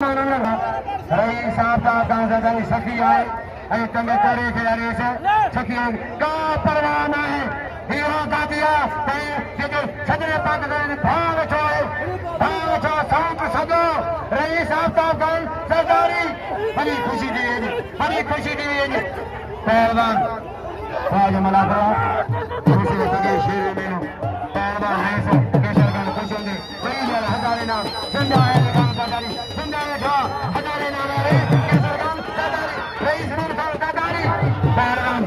रही साहब का गांजा सखी आए ऐ तंगे करे के यारे से सखी का परवाना है हीरो का दिया ते जो सजरे पाक ने भाव छो सांप सजो रही साहब का गान सरदारी बड़ी खुशी दी पहलवान आज मलाखरा खुशी तंगे शेर में पहलवान है से केशर गान खुशी दे बड़ी जल हजारे नाम जिंदा है गान सरदारी जिंदा है हजारे नाम रे केशर गान सरदारी रईस नूर खान सरदारी पहलवान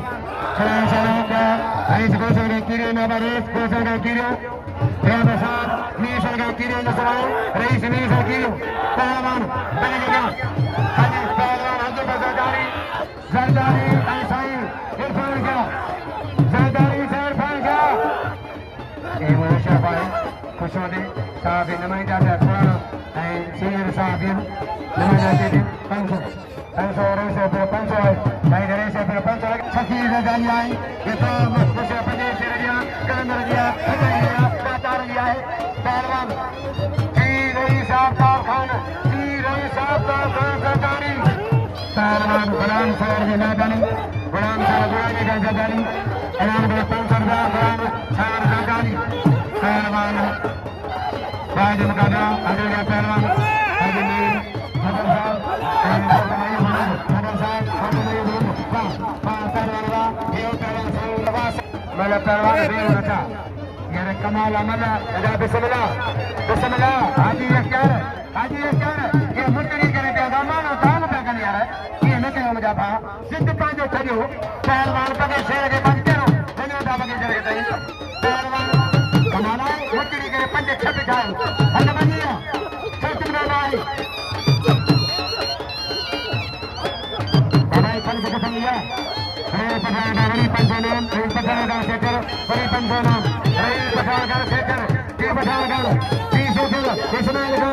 सलाम का रईस कोसर के किरे में बरेस कोसर का किरे प्यार साथ मीशर का किरे न सवाल रईस मीशर किरे पहलवान बने गया हाजी पहलवान हाजी सरदारी सरदारी ऐसाई इरफान का सरदारी से इरफान का ये वो शफाई खुशोदे साहब नुमाइंदा से पुराना सीनियर साहब नुमाइंदा के 500 से फिर 500 भाई घरे से फिर 500 शकीर ने गाली आई ये तो मुझसे प्रदेश से रजिया कदम रजिया रजिया काटा रजिया है पहलवान जी रही साहब का खान जी रही साहब का खान सरदारी पहलवान गुलाम साहब की नादानी गुलाम साहब गुलामी का सरदारी इनाम के 500 का गुलाम साहब सरदारी पहलवान राज मुकादा अगले पहलवान हाजी मीर हसन साहब मल पहलवान बेवरता यार कमाल अमल अदा बिस्मिल्लाह हाजी ये क्या है ये मुर्तरी करे पे दामान और दाम पे कर यार ये न के मजा भा सिद्ध पांचो छजो पहलवान पगे शेर के पंज करो बने दा बगे जरे तई पहलवान कमाल मुर्तरी करे पंज छप खाओ हन बनिया सच में भाई भाई पंज को संगिया पठान बड़ी पंचनाम पठान का सेकर बड़ी पंचनाम रही पठान का सेकर ये पठान का 30 सेकर इस्माइल का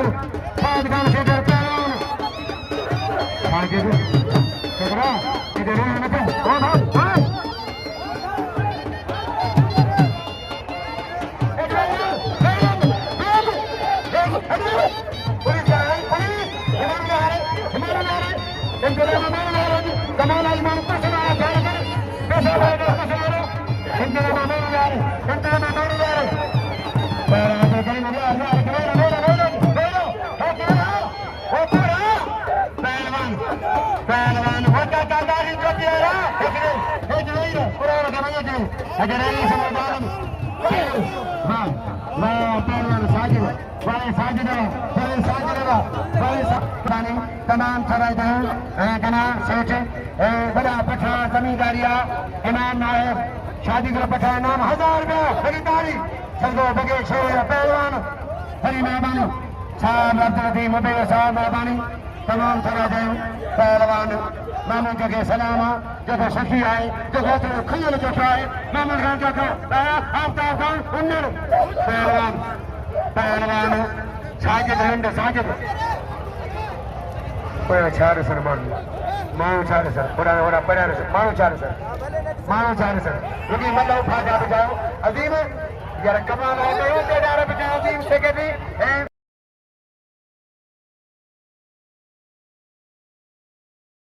5 का सेकर पहलवान आगे सेकरा इधर है ना कौन हां तमाम कना सेठ बड़ा पठान जमींदारिया इमाम नायब शादी कर पठान नाम 1000 रुपया खरीदारी संगो बगे शेर पहलवान हरी मेहरबानी साहब अब्दुल लतीफ मुबेर साहब मेहरबानी तमाम पहलवान मामू जगह सलामा जगह सखी आए जगह खियल चौथाए मामूद खान जगह आफ्ताब खान उन्नर पहलवान साजिद हिंद साजिद चार सर मानू चार सर थोड़ा पड़ा मानू चार सर क्योंकि मतलब उठा जा बचाओ अजीम यार कमाल है तो ये डारा बचाओ अजीम से के भी